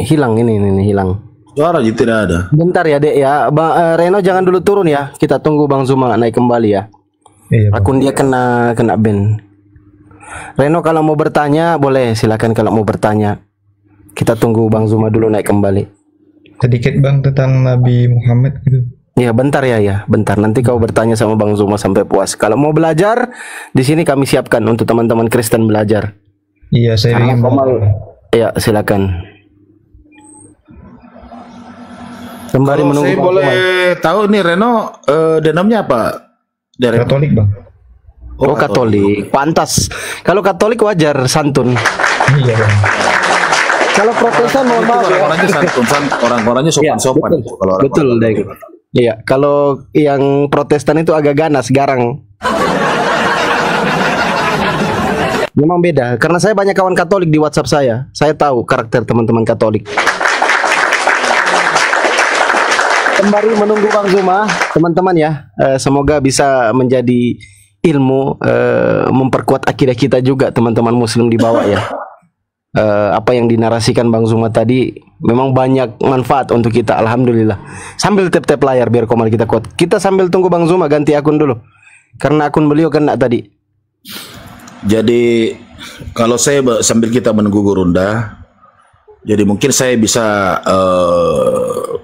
hilang ini hilang. Suara aja tidak ada. Bentar ya Dek ya, Reno jangan dulu turun ya. Kita tunggu Bang Zuma naik kembali ya. Iya, Bang. Akun dia kena ban. Reno kalau mau bertanya boleh, silakan kalau mau bertanya. Kita tunggu Bang Zuma dulu naik kembali. Sedikit Bang tentang Nabi Muhammad gitu. Ya bentar ya, bentar. Nanti kau bertanya sama Bang Zuma sampai puas. Kalau mau belajar, di sini kami siapkan untuk teman-teman Kristen belajar. Iya, saya ingin Ya silakan. Sembari Kalau menunggu saya Bang boleh Zuma. tahu nih Reno, denamnya apa? Dari Katolik Bang. Oh Katolik, pantas. Kalau Katolik wajar santun. Iya Bang. Kalau Protestan mohon maaf ya. Orang-orangnya santun, orang-orangnya sopan-sopan. Betul, Kalau orang betul Deng. Iya, kalau yang Protestan itu agak ganas, garang. Memang beda, karena saya banyak kawan Katolik di WhatsApp saya. Saya tahu karakter teman-teman Katolik. Sembari menunggu Bang Zuma, teman-teman ya, semoga bisa menjadi ilmu, memperkuat akidah kita juga teman-teman Muslim di bawah ya. Apa yang dinarasikan Bang Zuma tadi memang banyak manfaat untuk kita, alhamdulillah. Sambil tap-tap layar biar komal kita kuat. Kita sambil tunggu Bang Zuma ganti akun dulu, karena akun beliau kena tadi. Jadi kalau saya sambil kita menunggu Gurunda, jadi mungkin saya bisa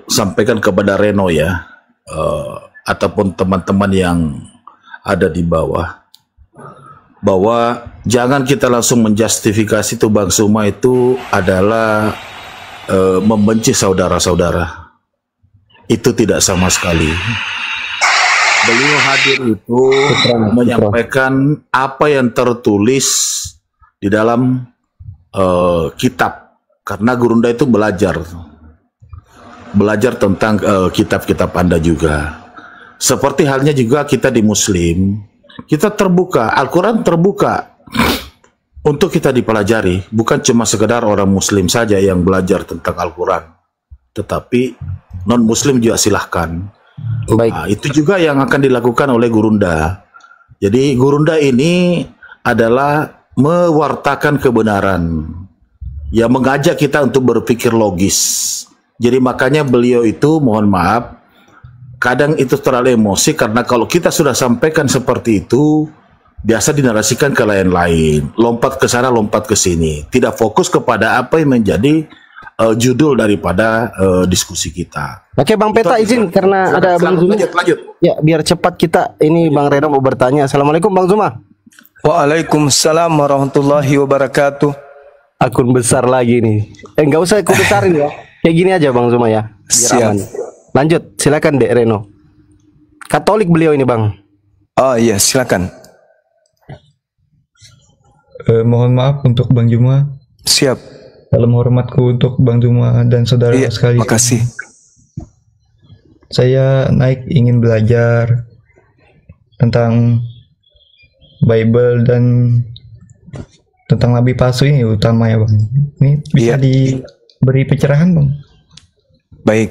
sampaikan kepada Reno ya, ataupun teman-teman yang ada di bawah, bahwa jangan kita langsung menjustifikasi itu Bang Zuma itu adalah membenci saudara-saudara. Itu tidak sama sekali. Beliau hadir itu menyampaikan apa yang tertulis di dalam kitab, karena Gurunda itu belajar tentang kitab-kitab Anda juga. Seperti halnya juga kita di Muslim, kita terbuka, Al-Quran terbuka untuk kita dipelajari. Bukan cuma sekedar orang Muslim saja yang belajar tentang Al-Quran, tetapi non-Muslim juga silahkan. Baik. Nah, itu juga yang akan dilakukan oleh Gurunda. Jadi Gurunda ini adalah mewartakan kebenaran, ya, mengajak kita untuk berpikir logis. Jadi makanya beliau itu mohon maaf, kadang itu terlalu emosi, karena kalau kita sudah sampaikan seperti itu, biasa dinarasikan ke lain-lain, lompat ke sana, lompat ke sini, tidak fokus kepada apa yang menjadi judul daripada diskusi kita. Oke Bang Peta izin karena ada Bang Zuma. Lanjut. Ya biar cepat kita, ini Bang Reno mau bertanya. Assalamualaikum Bang Zuma. Waalaikumsalam warahmatullahi wabarakatuh. Akun besar lagi nih. Enggak usah akun besarin ya. Kayak gini aja Bang Zuma ya. Biar Siap. aman. Lanjut, silakan Dek Reno. Katolik beliau ini Bang. Oh iya, silakan. Mohon maaf untuk Bang Zuma. Siap. Salam hormatku untuk Bang Zuma dan saudara Iya, sekalian. makasih. Saya ingin belajar tentang Bible dan tentang Nabi palsu ini utama ya Bang. Ini bisa Iya. diberi pencerahan Bang? Baik.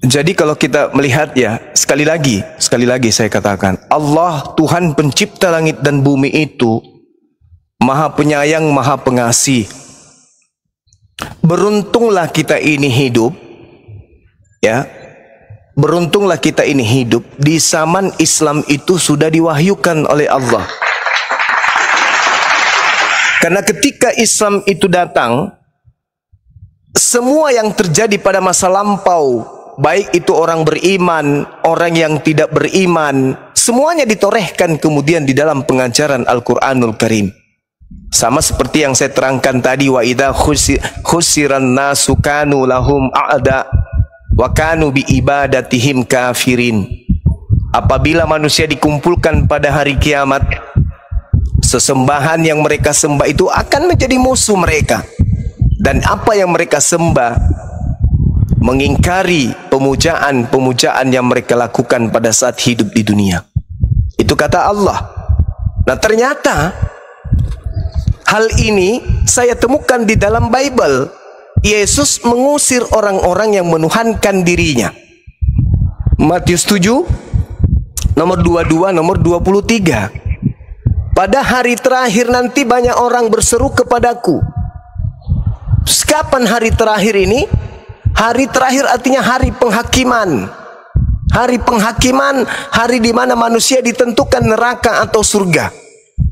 Jadi kalau kita melihat ya, sekali lagi saya katakan, Allah Tuhan pencipta langit dan bumi itu Maha penyayang, Maha pengasih. Beruntunglah kita ini hidup, ya. Beruntunglah kita ini hidup di zaman Islam itu sudah diwahyukan oleh Allah. Karena ketika Islam itu datang, semua yang terjadi pada masa lampau, baik itu orang beriman, orang yang tidak beriman, semuanya ditorehkan kemudian di dalam pengajaran Al-Quranul Karim. Sama seperti yang saya terangkan tadi, wa idza khusiran nasu kanu lahum a'da wa kanu bi ibadatihim kafirin. Apabila manusia dikumpulkan pada hari kiamat, sesembahan yang mereka sembah itu akan menjadi musuh mereka. Dan apa yang mereka sembah mengingkari pemujaan yang mereka lakukan pada saat hidup di dunia. Itu kata Allah. Nah ternyata hal ini saya temukan di dalam Bible. Yesus mengusir orang-orang yang menuhankan dirinya. Matius 7 nomor 22 nomor 23. Pada hari terakhir nanti banyak orang berseru kepadaku, Kapan hari terakhir ini? Hari terakhir artinya hari penghakiman. Hari penghakiman, hari di mana manusia ditentukan neraka atau surga.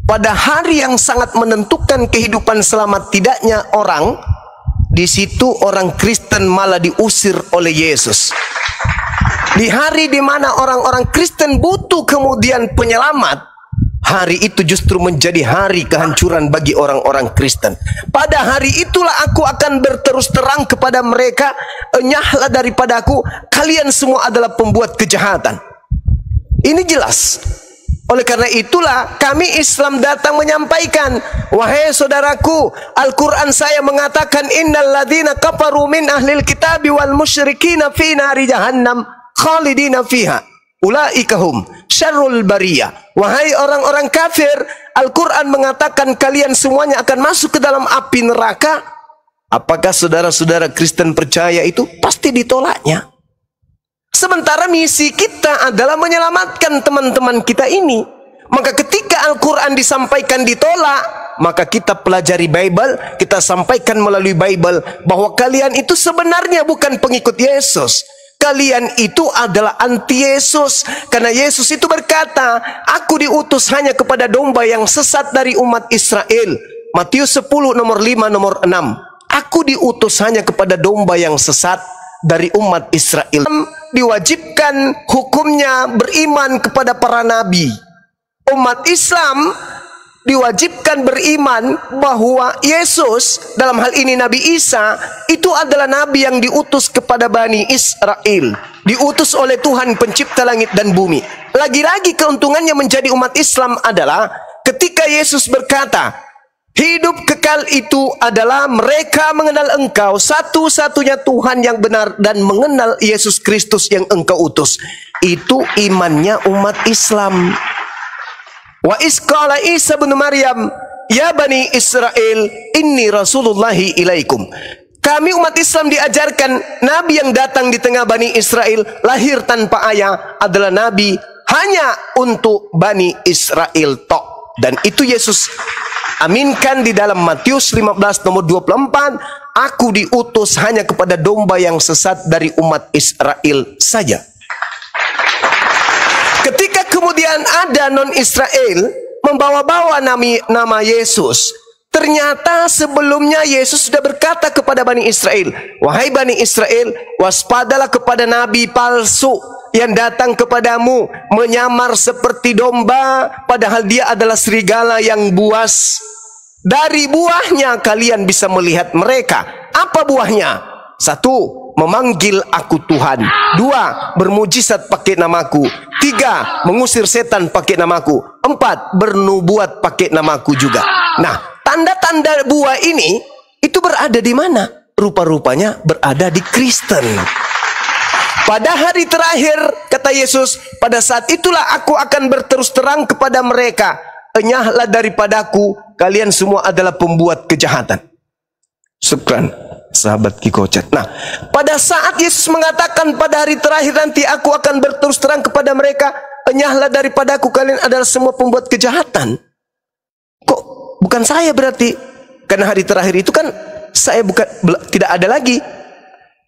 Pada hari yang sangat menentukan kehidupan selamat tidaknya orang, di situ orang Kristen malah diusir oleh Yesus. Di hari di mana orang-orang Kristen butuh kemudian penyelamat, hari itu justru menjadi hari kehancuran bagi orang-orang Kristen. Pada hari itulah aku akan berterus terang kepada mereka, enyahlah daripadaku, kalian semua adalah pembuat kejahatan. Ini jelas. Oleh karena itulah kami Islam datang menyampaikan, wahai saudaraku, Al-Quran saya mengatakan, innal ladzina kafaru min ahlil kitabi wal musyrikina fi nari jahannam khalidina fiha ulaika hum syarrul bariyah. Wahai orang-orang kafir, Al-Quran mengatakan kalian semuanya akan masuk ke dalam api neraka. Apakah saudara-saudara Kristen percaya itu? Pasti ditolaknya. Sementara misi kita adalah menyelamatkan teman-teman kita ini. Maka ketika Al-Quran disampaikan ditolak, maka kita pelajari Bible, kita sampaikan melalui Bible bahwa kalian itu sebenarnya bukan pengikut Yesus. Kalian itu adalah anti Yesus. Karena Yesus itu berkata, aku diutus hanya kepada domba yang sesat dari umat Israel. Matius 10 nomor 5 nomor 6. Aku diutus hanya kepada domba yang sesat dari umat Israel. Diwajibkan hukumnya beriman kepada para nabi. Umat Islam diwajibkan beriman bahwa Yesus, dalam hal ini Nabi Isa, itu adalah nabi yang diutus kepada Bani Israel, diutus oleh Tuhan pencipta langit dan bumi. Lagi-lagi keuntungannya menjadi umat Islam adalah ketika Yesus berkata, hidup kekal itu adalah mereka mengenal engkau satu-satunya Tuhan yang benar dan mengenal Yesus Kristus yang engkau utus. Itu imannya umat Islam. Wa isqala Isa bin Maryam, ya Bani Israel, inni rasulullahi ilaikum. Kami umat Islam diajarkan nabi yang datang di tengah Bani Israel, lahir tanpa ayah, adalah nabi hanya untuk Bani Israel tok. Dan itu Yesus aminkan di dalam Matius 15 nomor 24, aku diutus hanya kepada domba yang sesat dari umat Israel saja. Ketika kemudian ada non-Israel membawa-bawa nama Yesus, ternyata sebelumnya Yesus sudah berkata kepada Bani Israel, wahai Bani Israel, waspadalah kepada nabi palsu yang datang kepadamu menyamar seperti domba, padahal dia adalah serigala yang buas. Dari buahnya kalian bisa melihat mereka. Apa buahnya? 1, memanggil aku Tuhan. 2, bermujizat pakai namaku. 3, mengusir setan pakai namaku. 4, bernubuat pakai namaku juga. Nah, tanda-tanda buah ini itu berada di mana? Rupa-rupanya berada di Kristen. Pada hari terakhir, kata Yesus, pada saat itulah aku akan berterus terang kepada mereka, enyahlah daripadaku, kalian semua adalah pembuat kejahatan. Syukran, sahabat Kikocat. Nah, pada saat Yesus mengatakan pada hari terakhir nanti aku akan berterus terang kepada mereka, enyahlah daripadaku, kalian adalah semua pembuat kejahatan. Kok bukan saya berarti? Karena hari terakhir itu kan saya tidak ada lagi.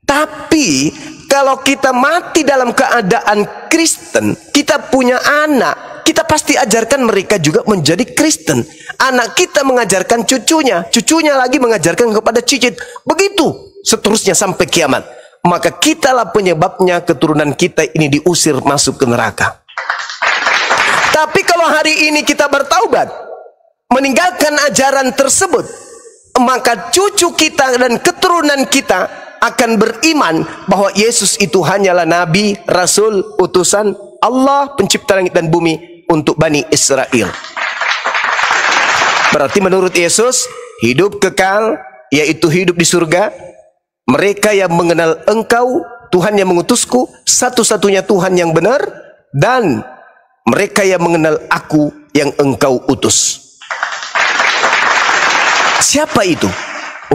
Tapi kalau kita mati dalam keadaan Kristen, kita punya anak, kita pasti ajarkan mereka juga menjadi Kristen. Anak kita mengajarkan cucunya, cucunya lagi mengajarkan kepada cicit. Begitu seterusnya sampai kiamat. Maka kitalah penyebabnya keturunan kita ini diusir masuk ke neraka. Tapi kalau hari ini kita bertaubat, meninggalkan ajaran tersebut, maka cucu kita dan keturunan kita akan beriman bahwa Yesus itu hanyalah nabi, rasul, utusan Allah pencipta langit dan bumi untuk Bani Israel. Berarti menurut Yesus, hidup kekal yaitu hidup di surga. Mereka yang mengenal engkau, Tuhan yang mengutusku, satu-satunya Tuhan yang benar, dan mereka yang mengenal aku yang engkau utus. Siapa itu?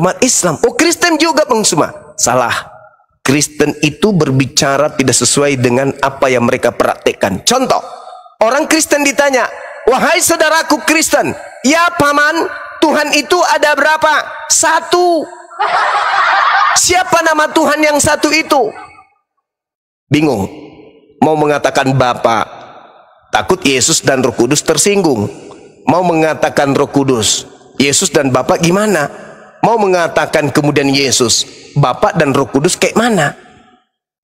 Umat Islam. Oh, Kristen juga Bang Suma. Salah. Kristen itu berbicara tidak sesuai dengan apa yang mereka praktekkan. Contoh, orang Kristen ditanya, wahai saudaraku Kristen, ya paman, Tuhan itu ada berapa? 1. Siapa nama Tuhan yang satu itu? Bingung. Mau mengatakan Bapa, takut Yesus dan Roh Kudus tersinggung. Mau mengatakan Roh Kudus, Yesus dan Bapa gimana? Mau mengatakan kemudian Yesus, Bapa dan Roh Kudus kayak mana?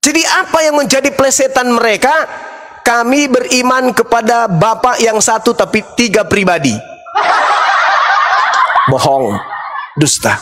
Jadi apa yang menjadi plesetan mereka? Kami beriman kepada Bapa yang satu tapi 3 pribadi. Bohong, dusta.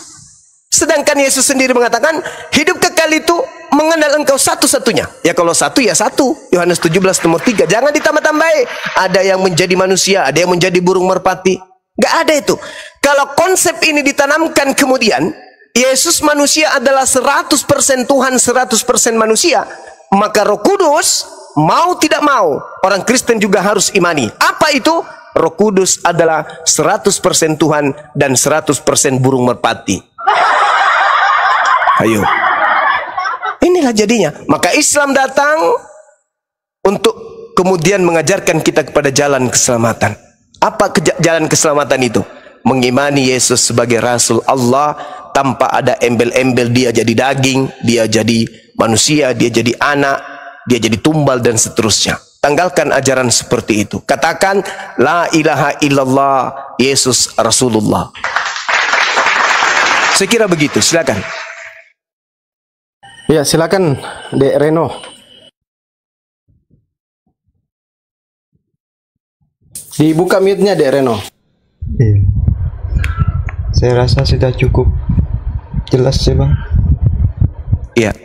Sedangkan Yesus sendiri mengatakan, hidup kekal itu mengenal engkau satu-satunya. Ya kalau satu ya satu. Yohanes 17 nomor 3. Jangan ditambah-tambahi. Ada yang menjadi manusia, ada yang menjadi burung merpati. Gak ada itu. Kalau konsep ini ditanamkan kemudian, Yesus manusia adalah 100% Tuhan, 100% manusia. Maka Roh Kudus, mau tidak mau, orang Kristen juga harus imani. Apa itu? Roh Kudus adalah 100% Tuhan dan 100% burung merpati. Ayo. Inilah jadinya. Maka Islam datang untuk kemudian mengajarkan kita kepada jalan keselamatan. Apa jalan keselamatan itu? Mengimani Yesus sebagai Rasul Allah tanpa ada embel-embel dia jadi daging, dia jadi manusia, dia jadi anak, dia jadi tumbal dan seterusnya. Tanggalkan ajaran seperti itu. Katakan la ilaha illallah Yesus Rasulullah. Saya kira begitu. Silakan. Ya, silakan Dek Reno. Dibuka mute-nya Dek Reno. Iya. Saya rasa sudah cukup jelas ya Bang. Iya.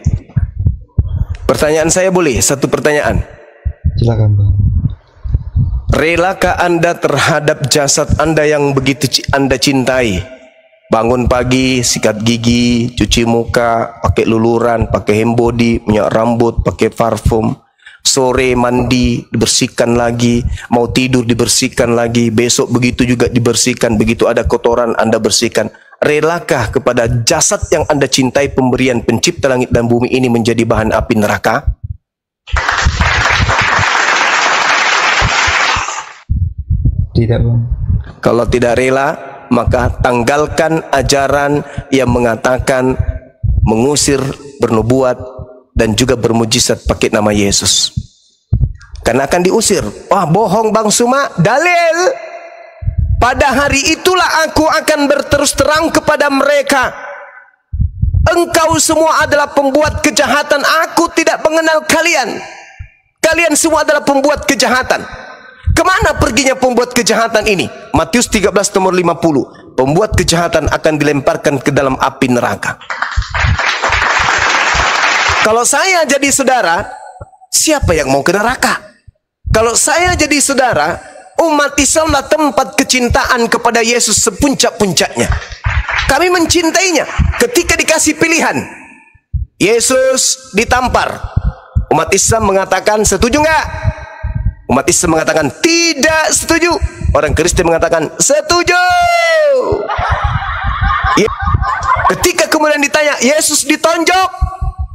Pertanyaan saya boleh? Satu pertanyaan. Silakan Bang. Relakah Anda terhadap jasad Anda yang begitu Anda cintai? Bangun pagi, sikat gigi, cuci muka, pakai luluran, pakai handbody, minyak rambut, pakai parfum. Sore mandi, dibersihkan lagi. Mau tidur, dibersihkan lagi. Besok begitu juga dibersihkan. Begitu ada kotoran, Anda bersihkan. Relakah kepada jasad yang Anda cintai, pemberian pencipta langit dan bumi ini menjadi bahan api neraka? Tidak Bang. Kalau tidak rela, maka tanggalkan ajaran yang mengatakan mengusir, bernubuat, dan juga bermujizat pakai nama Yesus. Karena akan diusir. Wah, bohong Bang Suma. Dalil. Pada hari itulah aku akan berterus terang kepada mereka. Engkau semua adalah pembuat kejahatan. Aku tidak mengenal kalian. Kalian semua adalah pembuat kejahatan. Kemana perginya pembuat kejahatan ini? Matius 13 nomor 50. Pembuat kejahatan akan dilemparkan ke dalam api neraka. Kalau saya jadi saudara, siapa yang mau ke neraka? Kalau saya jadi saudara, umat Islamlah tempat kecintaan kepada Yesus sepuncak-puncaknya. Kami mencintainya. Ketika dikasih pilihan, Yesus ditampar. Umat Islam mengatakan setuju nggak? Umat Islam mengatakan tidak setuju. Orang Kristen mengatakan setuju. Ketika kemudian ditanya, Yesus ditonjok,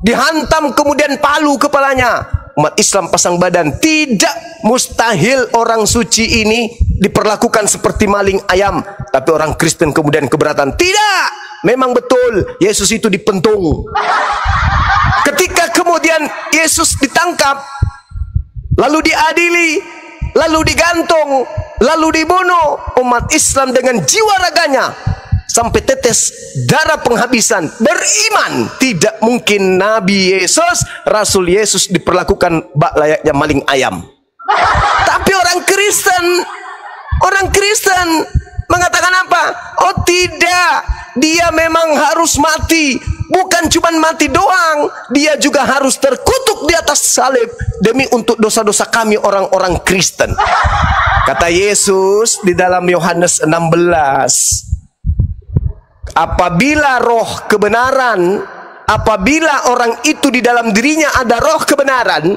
dihantam kemudian palu kepalanya. Umat Islam pasang badan. Tidak mustahil orang suci ini diperlakukan seperti maling ayam. Tapi orang Kristen kemudian keberatan. Tidak, memang betul Yesus itu dipentung. Ketika kemudian Yesus ditangkap, lalu diadili, lalu digantung, lalu dibunuh, umat Islam dengan jiwa raganya sampai tetes darah penghabisan beriman tidak mungkin Nabi Yesus, Rasul Yesus diperlakukan bak layaknya maling ayam. Tapi orang Kristen mengatakan apa? Oh tidak, dia memang harus mati. Bukan cuma mati doang, dia juga harus terkutuk di atas salib demi untuk dosa-dosa kami orang-orang Kristen. Kata Yesus di dalam Yohanes 16, apabila roh kebenaran, apabila orang itu di dalam dirinya ada roh kebenaran,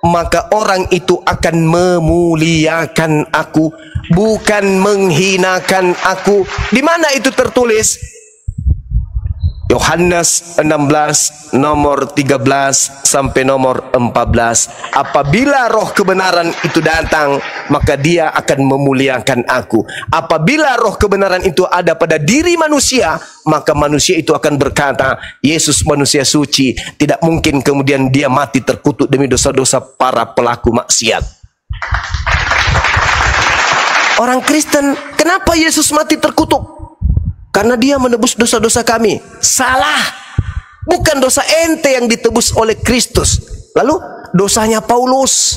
maka orang itu akan memuliakan aku, bukan menghinakan aku. Di mana itu tertulis? Yohanes 16 nomor 13 sampai nomor 14. Apabila roh kebenaran itu datang, maka dia akan memuliakan aku. Apabila roh kebenaran itu ada pada diri manusia, maka manusia itu akan berkata, Yesus manusia suci, tidak mungkin kemudian dia mati terkutuk demi dosa-dosa para pelaku maksiat. Orang Kristen, kenapa Yesus mati terkutuk? Karena dia menebus dosa-dosa kami. Salah. Bukan dosa ente yang ditebus oleh Kristus. Lalu dosanya Paulus.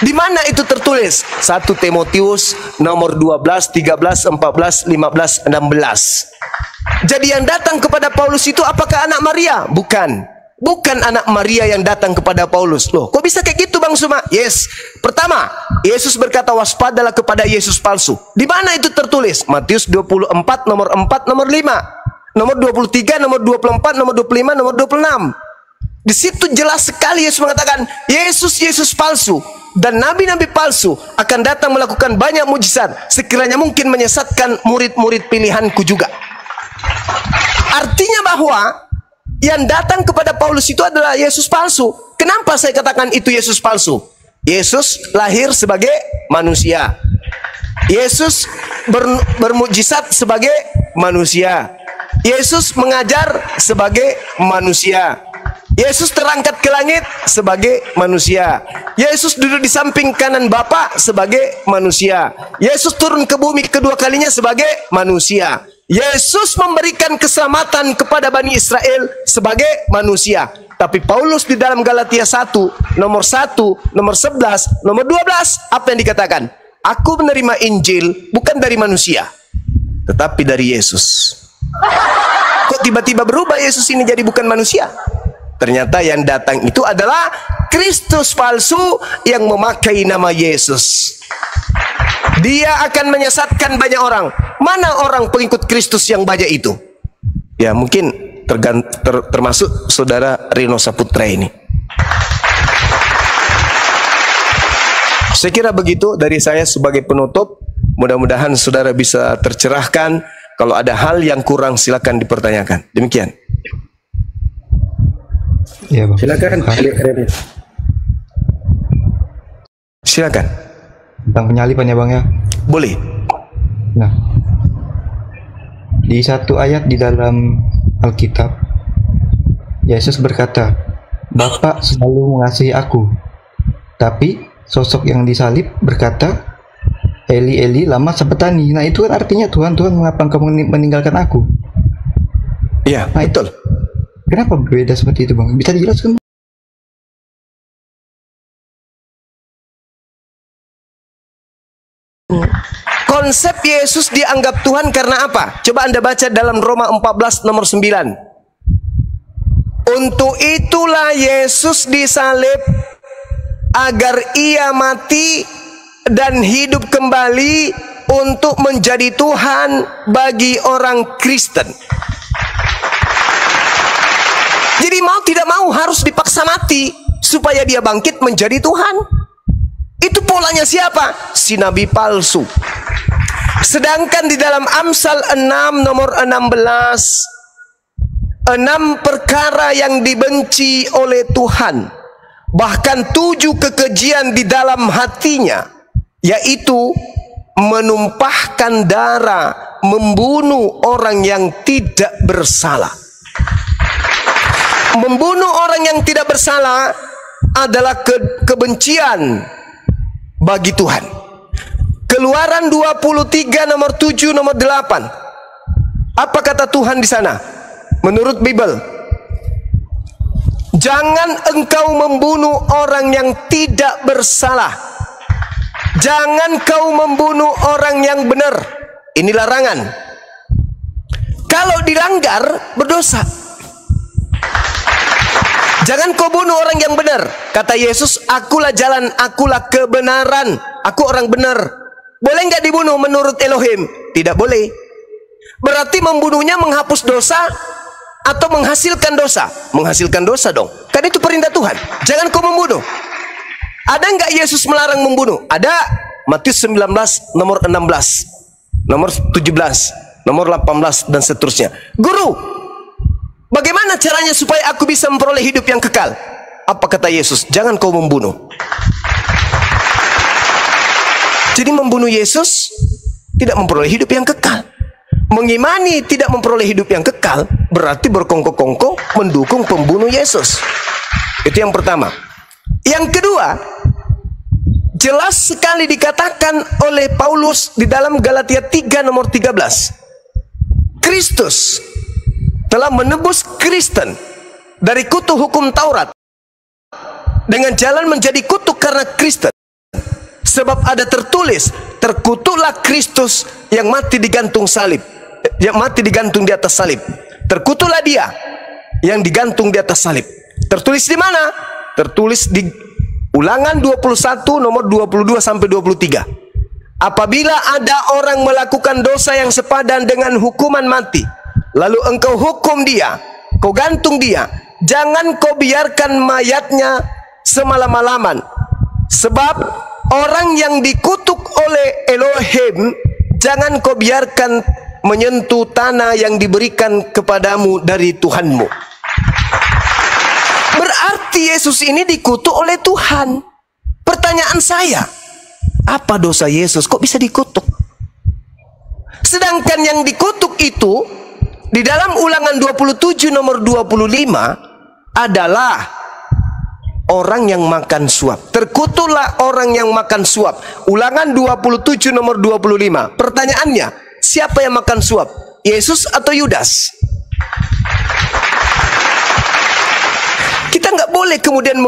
Di mana itu tertulis? 1 Timotius nomor 12, 13, 14, 15, 16. Jadi yang datang kepada Paulus itu apakah anak Maria? Bukan. Bukan anak Maria yang datang kepada Paulus. Loh, kok bisa kayak gitu Bang Suma? Yes. Pertama, Yesus berkata waspadalah kepada Yesus palsu. Di mana itu tertulis? Matius 24 nomor 4 nomor 5. Nomor 23, nomor 24, nomor 25, nomor 26. Di situ jelas sekali Yesus mengatakan Yesus palsu dan nabi-nabi palsu akan datang melakukan banyak mujizat sekiranya mungkin menyesatkan murid-murid pilihanku juga. Artinya bahwa yang datang kepada Paulus itu adalah Yesus palsu. Kenapa saya katakan itu Yesus palsu? Yesus lahir sebagai manusia. Yesus bermujizat sebagai manusia. Yesus mengajar sebagai manusia. Yesus terangkat ke langit sebagai manusia. Yesus duduk di samping kanan Bapa sebagai manusia. Yesus turun ke bumi kedua kalinya sebagai manusia. Yesus memberikan keselamatan kepada Bani Israel sebagai manusia. Tapi Paulus di dalam Galatia 1, nomor 1, nomor 11, nomor 12, apa yang dikatakan? Aku menerima Injil bukan dari manusia, tetapi dari Yesus. Kok tiba-tiba berubah Yesus ini jadi bukan manusia? Ternyata yang datang itu adalah Kristus palsu yang memakai nama Yesus. Dia akan menyesatkan banyak orang. Mana orang pengikut Kristus yang banyak itu? Ya mungkin termasuk saudara Rino Saputra ini. Saya kira begitu dari saya sebagai penutup. Mudah-mudahan saudara bisa tercerahkan. Kalau ada hal yang kurang silakan dipertanyakan. Demikian. Iya, Bang. Silakan. Silakan. Tentang penyaliban ya Bang ya. Boleh. Nah, di satu ayat di dalam Alkitab, Yesus berkata, Bapa selalu mengasihi aku. Tapi sosok yang disalib berkata, Eli Eli lama sabachthani. Nah itu kan artinya Tuhan mengapa engkau meninggalkan aku? Iya, Nah, betul. Kenapa berbeda seperti itu Bang? Bisa dijelaskan? Konsep Yesus dianggap Tuhan karena apa? Coba Anda baca dalam Roma 14 nomor 9. Untuk itulah Yesus disalib agar ia mati dan hidup kembali untuk menjadi Tuhan bagi orang Kristen. Jadi mau tidak mau harus dipaksa mati supaya dia bangkit menjadi Tuhan. Itu polanya siapa? Si nabi palsu. Sedangkan di dalam Amsal 6 nomor 16, 6 perkara yang dibenci oleh Tuhan, bahkan 7 kekejian di dalam hatinya, yaitu menumpahkan darah, membunuh orang yang tidak bersalah. Membunuh orang yang tidak bersalah adalah kebencian bagi Tuhan. Keluaran 23 nomor 7 nomor 8. Apa kata Tuhan di sana? Menurut Bible, jangan engkau membunuh orang yang tidak bersalah. Jangan kau membunuh orang yang benar. Ini larangan. Kalau dilanggar, berdosa. Jangan kau bunuh orang yang benar. Kata Yesus, akulah jalan, akulah kebenaran. Aku orang benar. Boleh nggak dibunuh menurut Elohim? Tidak boleh. Berarti membunuhnya menghapus dosa atau menghasilkan dosa? Menghasilkan dosa dong. Kan itu perintah Tuhan. Jangan kau membunuh. Ada nggak Yesus melarang membunuh? Ada. Matius 19 nomor 16, nomor 17, nomor 18 dan seterusnya. Guru, Bagaimana caranya supaya aku bisa memperoleh hidup yang kekal? Apa kata Yesus? Jangan kau membunuh. Jadi membunuh Yesus tidak memperoleh hidup yang kekal. Mengimani tidak memperoleh hidup yang kekal berarti berkongkok-kongkok mendukung pembunuh Yesus. Itu yang pertama. Yang kedua, jelas sekali dikatakan oleh Paulus di dalam Galatia 3 nomor 13. Kristus telah menebus Kristen dari kutuk hukum Taurat dengan jalan menjadi kutuk karena Kristen. Sebab ada tertulis, terkutuklah Kristus yang mati digantung salib, yang mati digantung di atas salib. Terkutuklah dia yang digantung di atas salib. Tertulis di mana? Tertulis di Ulangan 21 nomor 22 sampai 23. Apabila ada orang melakukan dosa yang sepadan dengan hukuman mati, lalu engkau hukum dia, kau gantung dia, jangan kau biarkan mayatnya semalam-malaman. Sebab orang yang dikutuk oleh Elohim, jangan kau biarkan menyentuh tanah yang diberikan kepadamu dari Tuhanmu. Berarti Yesus ini dikutuk oleh Tuhan. Pertanyaan saya, apa dosa Yesus kok bisa dikutuk? Sedangkan yang dikutuk itu di dalam Ulangan 27 nomor 25 adalah orang yang makan suap. Terkutuklah orang yang makan suap. Ulangan 27 nomor 25. Pertanyaannya, siapa yang makan suap? Yesus atau Yudas? Kita nggak boleh kemudian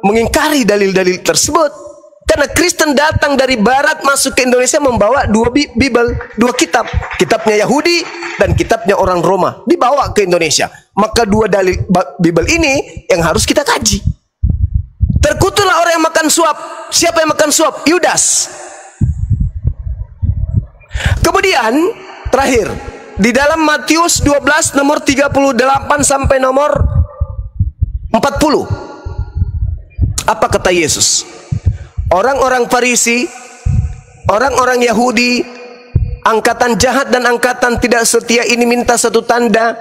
mengingkari dalil-dalil tersebut. Karena Kristen datang dari barat masuk ke Indonesia membawa dua Bible, dua kitab. Kitabnya Yahudi dan kitabnya orang Roma. Dibawa ke Indonesia. Maka dua dalil Bible ini yang harus kita kaji. Terkutuklah orang yang makan suap. Siapa yang makan suap? Yudas. Kemudian terakhir di dalam Matius 12 nomor 38 sampai nomor 40. Apa kata Yesus? Orang-orang Farisi, orang-orang Yahudi, angkatan jahat dan angkatan tidak setia ini minta satu tanda,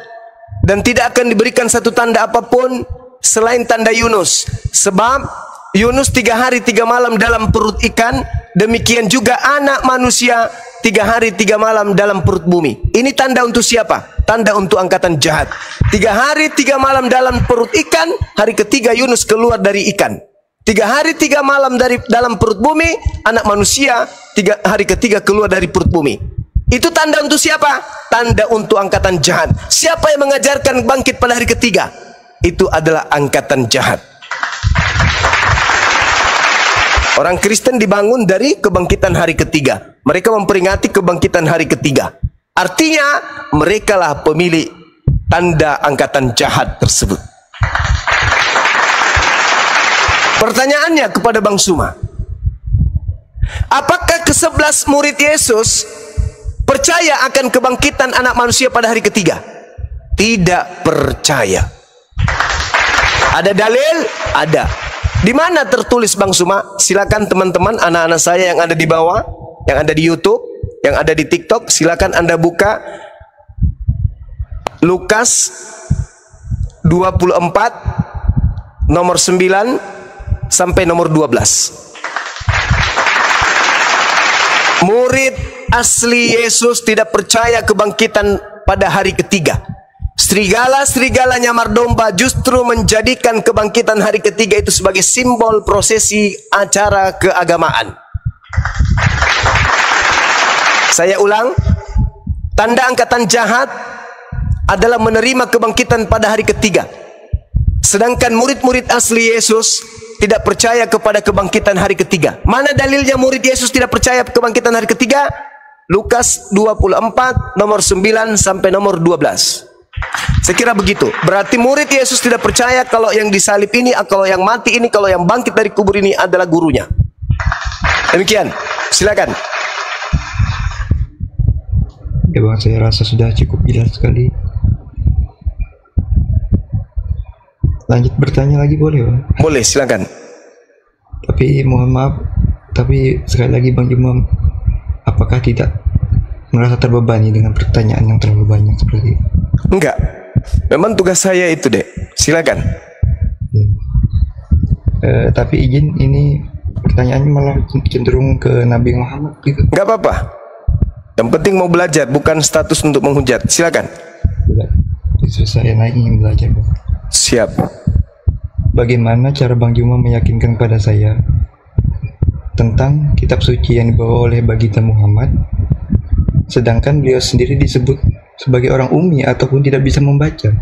dan tidak akan diberikan satu tanda apapun selain tanda Yunus. Sebab Yunus 3 hari 3 malam dalam perut ikan, demikian juga anak manusia 3 hari 3 malam dalam perut bumi. Ini tanda untuk siapa? Tanda untuk angkatan jahat. 3 hari 3 malam dalam perut ikan, hari ketiga Yunus keluar dari ikan. 3 hari 3 malam dari dalam perut bumi, anak manusia 3 hari ketiga keluar dari perut bumi. Itu tanda untuk siapa? Tanda untuk angkatan jahat. Siapa yang mengajarkan bangkit pada hari ketiga? Itu adalah angkatan jahat. Orang Kristen dibangun dari kebangkitan hari ketiga. Mereka memperingati kebangkitan hari ketiga. Artinya merekalah pemilik tanda angkatan jahat tersebut. Pertanyaannya kepada Bang Suma, apakah ke-11 murid Yesus percaya akan kebangkitan anak manusia pada hari ketiga? Tidak percaya. Ada dalil? Ada. Di mana tertulis Bang Suma? Silakan teman-teman, anak-anak saya yang ada di bawah, yang ada di YouTube, yang ada di TikTok, silakan Anda buka Lukas 24 nomor 9 sampai nomor 12. Murid asli Yesus tidak percaya kebangkitan pada hari ketiga. Serigala-serigala nyamar domba justru menjadikan kebangkitan hari ketiga itu sebagai simbol prosesi acara keagamaan. Saya ulang, tanda angkatan jahat adalah menerima kebangkitan pada hari ketiga. Sedangkan murid-murid asli Yesus tidak percaya kepada kebangkitan hari ketiga. Mana dalilnya murid Yesus tidak percaya kebangkitan hari ketiga? Lukas 24 nomor 9 sampai nomor 12. Saya kira begitu. Berarti murid Yesus tidak percaya kalau yang disalib ini, kalau yang mati ini, kalau yang bangkit dari kubur ini adalah gurunya. Demikian. Silakan. Ya Bang, saya rasa sudah cukup jelas sekali. Lanjut bertanya lagi boleh Bang? Boleh, silakan. Tapi mohon maaf, tapi sekali lagi Bang Jumam, apakah tidak merasa terbebani dengan pertanyaan yang terlalu banyak seperti itu? Enggak. Memang tugas saya itu, Dek. Silakan. Tapi izin, ini pertanyaannya malah cenderung ke Nabi Muhammad gitu. Gak apa-apa. Yang penting mau belajar, bukan status untuk menghujat. Silakan. Justru saya naik ingin belajar, Bang. Siap. Bagaimana cara Bang Juma meyakinkan kepada saya tentang kitab suci yang dibawa oleh Baginda Muhammad, sedangkan beliau sendiri disebut sebagai orang ummi ataupun tidak bisa membaca?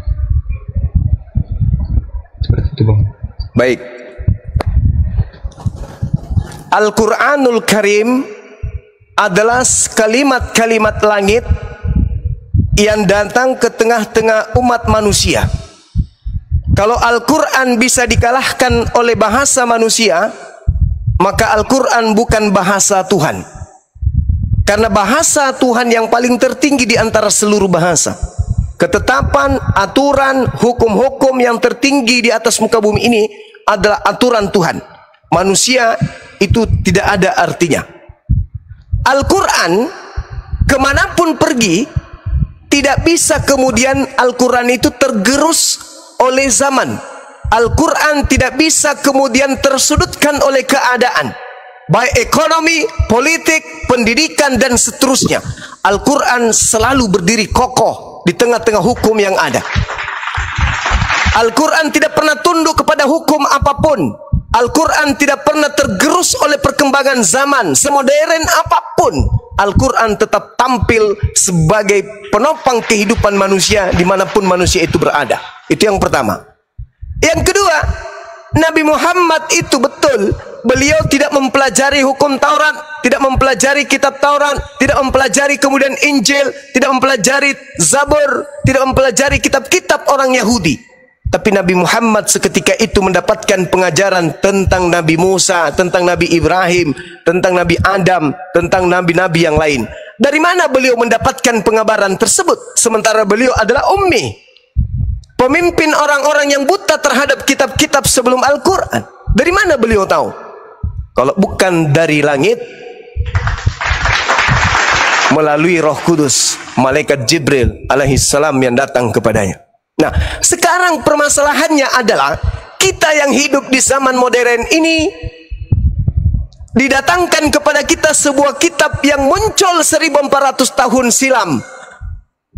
Seperti itu, Bang. Baik. Al-Quranul Karim adalah kalimat-kalimat langit yang datang ke tengah-tengah umat manusia. Kalau Al-Quran bisa dikalahkan oleh bahasa manusia, maka Al-Quran bukan bahasa Tuhan. Karena bahasa Tuhan yang paling tertinggi di antara seluruh bahasa. Ketetapan, aturan, hukum-hukum yang tertinggi di atas muka bumi ini adalah aturan Tuhan. Manusia itu tidak ada artinya. Al-Quran kemanapun pergi, tidak bisa kemudian Al-Quran itu tergerus oleh zaman. Al-Quran tidak bisa kemudian tersudutkan oleh keadaan, baik ekonomi, politik, pendidikan, dan seterusnya. Al-Quran selalu berdiri kokoh di tengah-tengah hukum yang ada. Al-Quran tidak pernah tunduk kepada hukum apapun. Al-Quran tidak pernah tergerus oleh perkembangan zaman, semodern apapun. Al-Quran tetap tampil sebagai penopang kehidupan manusia dimanapun manusia itu berada. Itu yang pertama. Yang kedua, Nabi Muhammad itu betul, beliau tidak mempelajari hukum Taurat, tidak mempelajari kitab Taurat, tidak mempelajari kemudian Injil, tidak mempelajari Zabur, tidak mempelajari kitab-kitab orang Yahudi. Tapi Nabi Muhammad seketika itu mendapatkan pengajaran tentang Nabi Musa, tentang Nabi Ibrahim, tentang Nabi Adam, tentang nabi-nabi yang lain. Dari mana beliau mendapatkan pengabaran tersebut? Sementara beliau adalah ummi, pemimpin orang-orang yang buta terhadap kitab-kitab sebelum Al-Quran. Dari mana beliau tahu? Kalau bukan dari langit, melalui Roh Kudus, malaikat Jibril alaihissalam yang datang kepadanya. Nah, sekarang permasalahannya adalah kita yang hidup di zaman modern ini didatangkan kepada kita sebuah kitab yang muncul 1400 tahun silam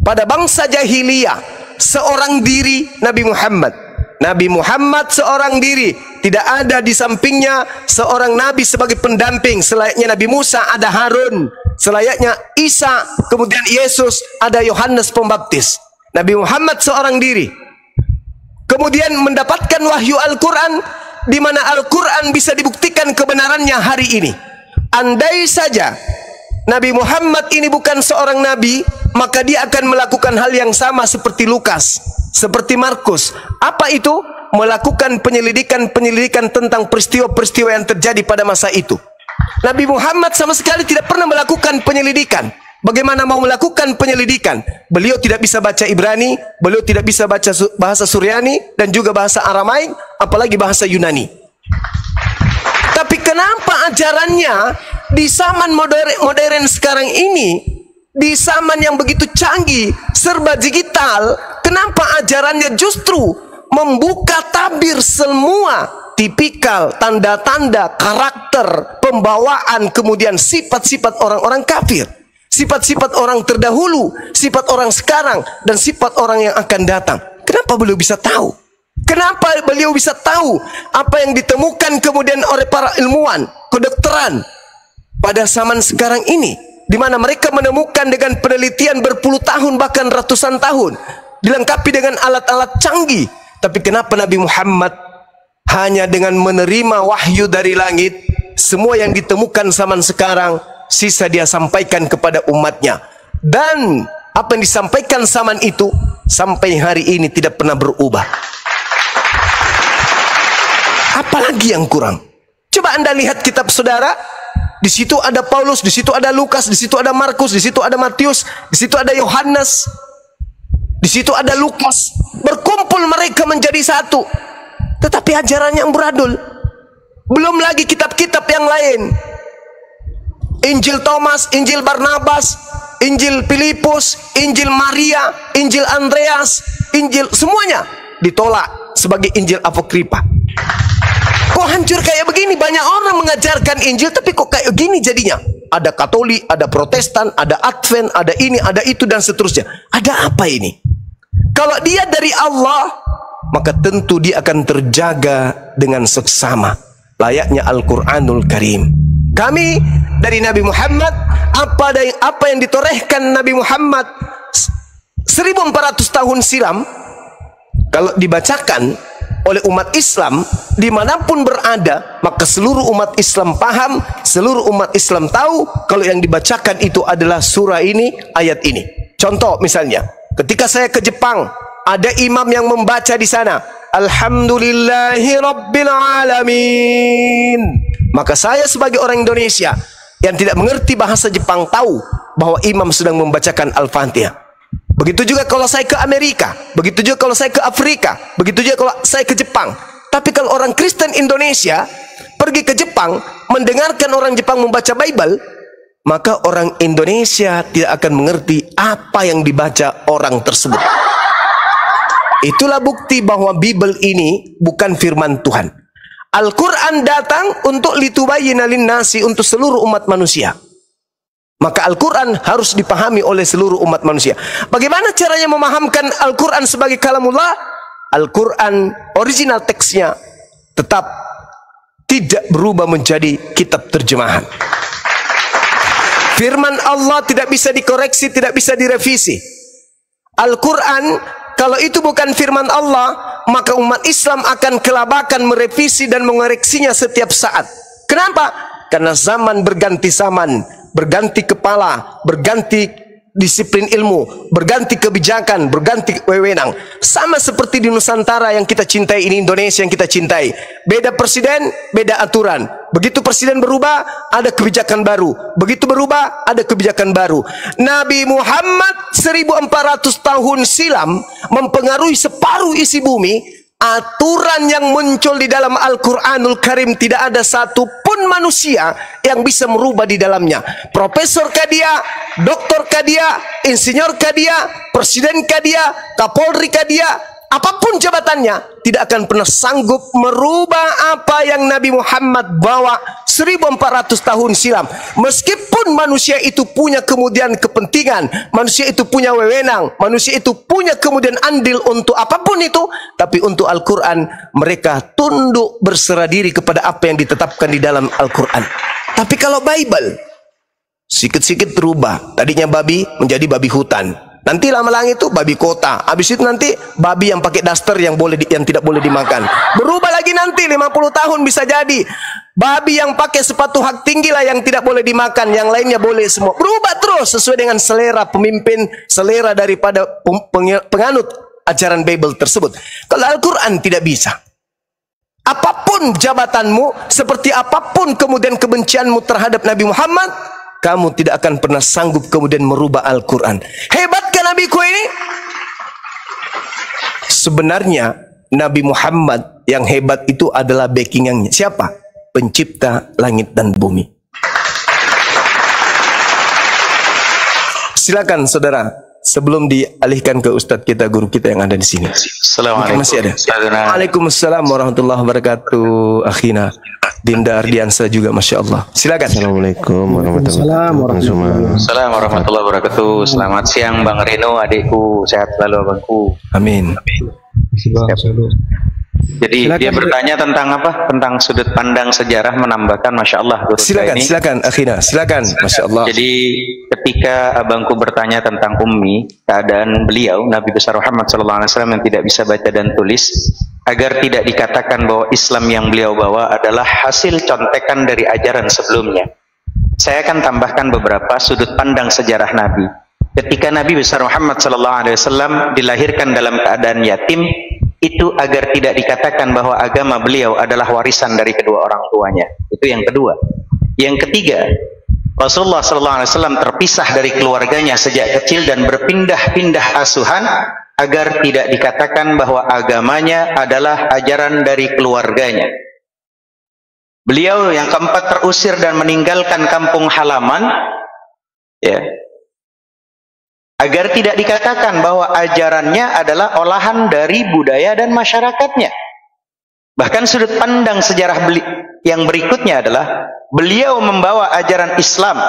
pada bangsa jahiliyah, seorang diri Nabi Muhammad. Nabi Muhammad seorang diri, tidak ada di sampingnya seorang nabi sebagai pendamping. Selayaknya Nabi Musa ada Harun, selayaknya Isa, kemudian Yesus, ada Yohanes Pembaptis. Nabi Muhammad seorang diri, kemudian mendapatkan wahyu Al-Quran, di mana Al-Quran bisa dibuktikan kebenarannya hari ini. Andai saja Nabi Muhammad ini bukan seorang nabi, maka dia akan melakukan hal yang sama seperti Lukas, seperti Markus. Apa itu? Melakukan penyelidikan tentang peristiwa-peristiwa yang terjadi pada masa itu. Nabi Muhammad sama sekali tidak pernah melakukan penyelidikan. Bagaimana mau melakukan penyelidikan? Beliau tidak bisa baca Ibrani, beliau tidak bisa baca bahasa Suryani, dan juga bahasa Aramaik, apalagi bahasa Yunani. Tapi kenapa ajarannya di zaman modern sekarang ini, di zaman yang begitu canggih, serba digital, kenapa ajarannya justru membuka tabir semua tipikal, tanda-tanda, karakter, pembawaan, kemudian sifat-sifat orang-orang kafir, sifat-sifat orang terdahulu, sifat orang sekarang, dan sifat orang yang akan datang? Kenapa beliau bisa tahu? Kenapa beliau bisa tahu apa yang ditemukan kemudian oleh para ilmuwan kedokteran pada zaman sekarang ini, di mana mereka menemukan dengan penelitian berpuluh tahun bahkan ratusan tahun, dilengkapi dengan alat-alat canggih? Tapi kenapa Nabi Muhammad hanya dengan menerima wahyu dari langit, semua yang ditemukan zaman sekarang sisa dia sampaikan kepada umatnya, dan apa yang disampaikan zaman itu sampai hari ini tidak pernah berubah? Apalagi yang kurang? Coba Anda lihat kitab saudara. Di situ ada Paulus, di situ ada Lukas, di situ ada Markus, di situ ada Matius, di situ ada Yohanes, di situ ada Lukas. Berkumpul mereka menjadi satu, tetapi ajarannya amburadul. Belum lagi kitab-kitab yang lain, Injil Thomas, Injil Barnabas, Injil Filipus, Injil Maria, Injil Andreas, Injil semuanya ditolak sebagai Injil apokrifa. Kok hancur kayak begini? Banyak orang mengajarkan Injil tapi kok kayak gini jadinya. Ada Katolik, ada Protestan, ada Advent, ada ini, ada itu dan seterusnya. Ada apa ini? Kalau dia dari Allah, maka tentu dia akan terjaga dengan seksama, layaknya Al-Quranul Karim. Kami dari Nabi Muhammad, apa yang ditorehkan Nabi Muhammad 1400 tahun silam, kalau dibacakan oleh umat Islam dimanapun berada, maka seluruh umat Islam paham, seluruh umat Islam tahu kalau yang dibacakan itu adalah surah ini, ayat ini. Contoh misalnya, ketika saya ke Jepang, ada imam yang membaca di sana, Alhamdulillahi Rabbil Alamin. Maka saya sebagai orang Indonesia yang tidak mengerti bahasa Jepang tahu bahwa imam sedang membacakan Al-Fatihah. Begitu juga kalau saya ke Amerika, begitu juga kalau saya ke Afrika, begitu juga kalau saya ke Jepang. Tapi kalau orang Kristen Indonesia pergi ke Jepang, mendengarkan orang Jepang membaca Bible, maka orang Indonesia tidak akan mengerti apa yang dibaca orang tersebut. Itulah bukti bahwa Bible ini bukan firman Tuhan. Al-Quran datang untuk litubayyina linnasi, untuk seluruh umat manusia. Maka Al-Quran harus dipahami oleh seluruh umat manusia. Bagaimana caranya memahamkan Al-Quran sebagai kalamullah? Al-Quran original teksnya tetap tidak berubah menjadi kitab terjemahan. Firman Allah tidak bisa dikoreksi, tidak bisa direvisi. Al-Quran, kalau itu bukan firman Allah, maka umat Islam akan kelabakan merevisi dan mengoreksinya setiap saat. Kenapa? Karena zaman berganti zaman, berganti kepala, berganti disiplin ilmu, berganti kebijakan, berganti wewenang. Sama seperti di Nusantara yang kita cintai ini, Indonesia yang kita cintai. Beda presiden, beda aturan. Begitu presiden berubah, ada kebijakan baru. Begitu berubah, ada kebijakan baru. Nabi Muhammad 1400 tahun silam mempengaruhi separuh isi bumi. Aturan yang muncul di dalam Al-Quranul Karim tidak ada satupun manusia yang bisa merubah di dalamnya. Profesor kah dia, doktor kah dia, insinyur kah dia, presiden kah dia, kapolri kah dia, apapun jabatannya, tidak akan pernah sanggup merubah apa yang Nabi Muhammad bawa 1400 tahun silam. Meskipun manusia itu punya kemudian kepentingan, manusia itu punya wewenang, manusia itu punya kemudian andil untuk apapun itu, tapi untuk Al-Quran mereka tunduk berserah diri kepada apa yang ditetapkan di dalam Al-Quran. Tapi kalau Bible sikit-sikit berubah, tadinya babi menjadi babi hutan, nanti lama-lama itu babi kota, habis itu nanti babi yang pakai daster yang tidak boleh dimakan. Berubah lagi nanti 50 tahun bisa jadi babi yang pakai sepatu hak tinggi lah yang tidak boleh dimakan, yang lainnya boleh semua. Berubah terus sesuai dengan selera pemimpin, selera daripada penganut ajaran Bible tersebut. Kalau Al-Quran tidak bisa. Apapun jabatanmu, seperti apapun kemudian kebencianmu terhadap Nabi Muhammad, kamu tidak akan pernah sanggup kemudian merubah Al-Quran. Hebatkah Nabiku ini? Sebenarnya Nabi Muhammad yang hebat itu adalah backingannya. Siapa? Pencipta langit dan bumi. Silakan saudara, sebelum dialihkan ke Ustadz kita, guru kita yang ada di sini. Assalamualaikum. Masih ada. Waalaikumsalam warahmatullahi wabarakatuh. Akhina Dinda Ardiansa juga, Masya Allah. Silakan. Assalamualaikum warahmatullahi wabarakatuh. Assalamualaikum warahmatullahi wabarakatuh. Selamat siang Bang Reno, adikku. Sehat selalu abangku. Amin. Jadi silakan, dia bertanya tentang apa? Tentang sudut pandang sejarah menambahkan, Masya Allah. Silakan, ini. Silakan Akhina, silakan. Masya Allah. Jadi ketika abangku bertanya tentang Ummi, keadaan beliau Nabi besar Muhammad SAW yang tidak bisa baca dan tulis, agar tidak dikatakan bahwa Islam yang beliau bawa adalah hasil contekan dari ajaran sebelumnya, saya akan tambahkan beberapa sudut pandang sejarah Nabi. Ketika Nabi besar Muhammad SAW dilahirkan dalam keadaan yatim, itu agar tidak dikatakan bahwa agama beliau adalah warisan dari kedua orang tuanya. Itu yang kedua. Yang ketiga, Rasulullah SAW terpisah dari keluarganya sejak kecil dan berpindah-pindah asuhan agar tidak dikatakan bahwa agamanya adalah ajaran dari keluarganya. Beliau yang keempat terusir dan meninggalkan kampung halaman, ya, agar tidak dikatakan bahwa ajarannya adalah olahan dari budaya dan masyarakatnya. Bahkan sudut pandang sejarah yang berikutnya adalah beliau membawa ajaran Islam